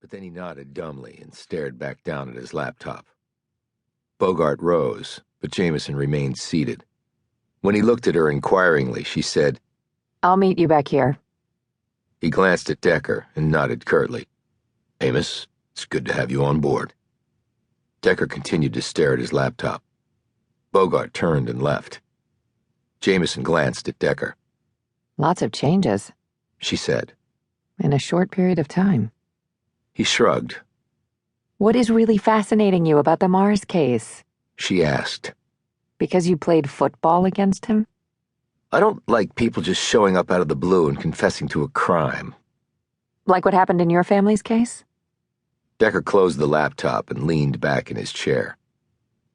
But then he nodded dumbly and stared back down at his laptop. Bogart rose, but Jameson remained seated. When he looked at her inquiringly, she said, "I'll meet you back here." He glanced at Decker and nodded curtly. "Amos, it's good to have you on board." Decker continued to stare at his laptop. Bogart turned and left. Jameson glanced at Decker. "Lots of changes," She said. in a short period of time. He shrugged. "What is really fascinating you about the Mars case?" She asked. "Because you played football against him?" "I don't like people just showing up out of the blue and confessing to a crime." "Like what happened in your family's case?" Decker closed the laptop and leaned back in his chair.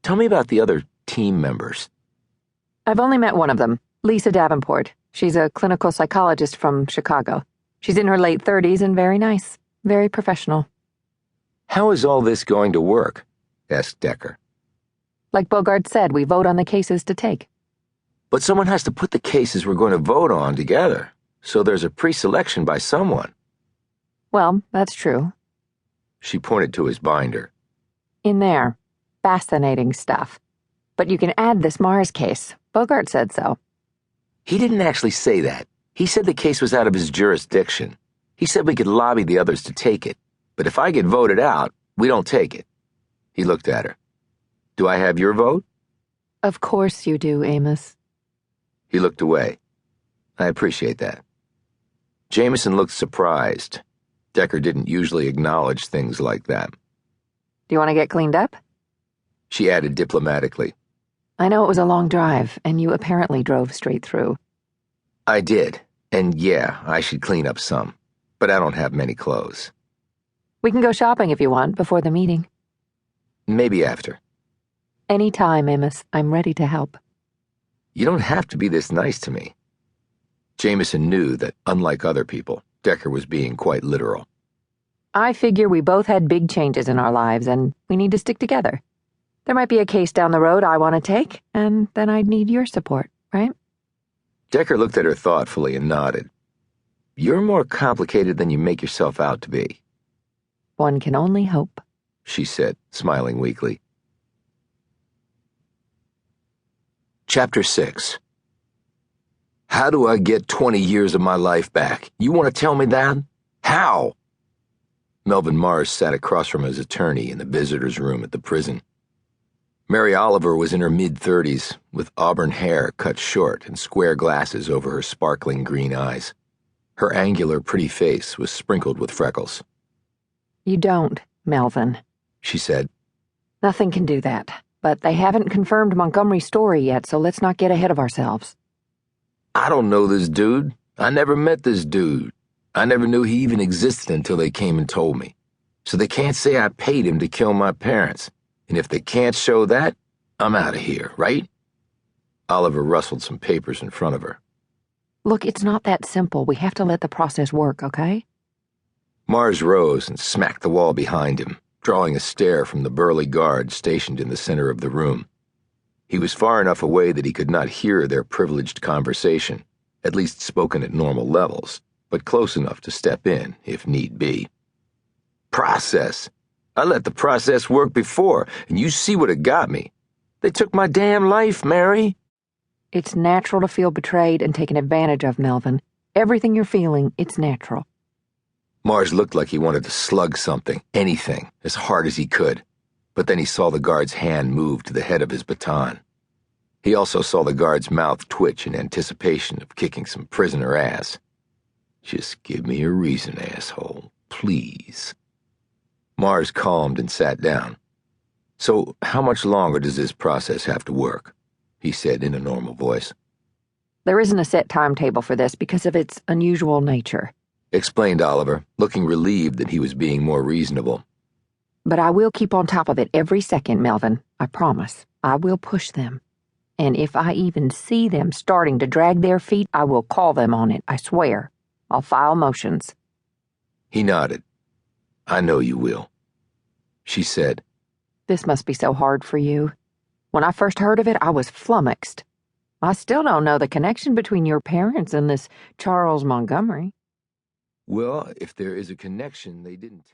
"Tell me about the other team members." "I've only met one of them, Lisa Davenport. She's a clinical psychologist from Chicago. She's in her late 30s and very nice, very professional." "How is all this going to work?" asked Decker. "Like Bogart said, we vote on the cases to take." "But someone has to put the cases we're going to vote on together, so there's a pre-selection by someone." "Well, that's true. She pointed to his binder. In there. Fascinating stuff. But you can add this Mars case. Bogart said so." "He didn't actually say that. He said the case was out of his jurisdiction. He said we could lobby the others to take it, but if I get voted out, we don't take it." He looked at her. "Do I have your vote?" "Of course you do, Amos." He looked away. "I appreciate that." Jameson looked surprised. Decker didn't usually acknowledge things like that. "Do you want to get cleaned up?" She added diplomatically. "I know it was a long drive, and you apparently drove straight through." "I did, and yeah, I should clean up some, but I don't have many clothes." "We can go shopping if you want, before the meeting." "Maybe after." "Any time, Amos. I'm ready to help." "You don't have to be this nice to me." Jameson knew that, unlike other people, Decker was being quite literal. "I figure we both had big changes in our lives, and we need to stick together. There might be a case down the road I want to take, and then I'd need your support, right?" Decker looked at her thoughtfully and nodded. "You're more complicated than you make yourself out to be," "One can only hope," she said, smiling weakly. Chapter 6. "How do I get 20 years of my life back? You want to tell me that? How?" Melvin Mars sat across from his attorney in the visitor's room at the prison. Mary Oliver was in her mid-30s, with auburn hair cut short and square glasses over her sparkling green eyes. Her angular, pretty face was sprinkled with freckles. "You don't, Melvin," She said. "Nothing can do that. But they haven't confirmed Montgomery's story yet, so let's not get ahead of ourselves." "I don't know this dude. I never met this dude. I never knew he even existed until they came and told me. So they can't say I paid him to kill my parents. And if they can't show that, I'm out of here, right?" Oliver rustled some papers in front of her. "Look, it's not that simple. We have to let the process work, okay?" Mars rose and smacked the wall behind him, drawing a stare from the burly guard stationed in the center of the room. He was far enough away that he could not hear their privileged conversation, at least spoken at normal levels, but close enough to step in, if need be. "Process? I let the process work before, and you see what it got me. They took my damn life, Mary." "It's natural to feel betrayed and taken advantage of, Melvin. Everything you're feeling, it's natural." Mars looked like he wanted to slug something, anything, as hard as he could, but then he saw the guard's hand move to the head of his baton. He also saw the guard's mouth twitch in anticipation of kicking some prisoner ass. "Just give me a reason, asshole, please." Mars calmed and sat down. "So how much longer does this process have to work?" he said in a normal voice. "There isn't a set timetable for this because of its unusual nature," explained Oliver, looking relieved that he was being more reasonable. "But I will keep on top of it every second, Melvin. I promise. I will push them. And if I even see them starting to drag their feet, I will call them on it, I swear. I'll file motions." He nodded. "I know you will." She said, "This must be so hard for you. When I first heard of it, I was flummoxed. I still don't know the connection between your parents and this Charles Montgomery." "Well, if there is a connection, they didn't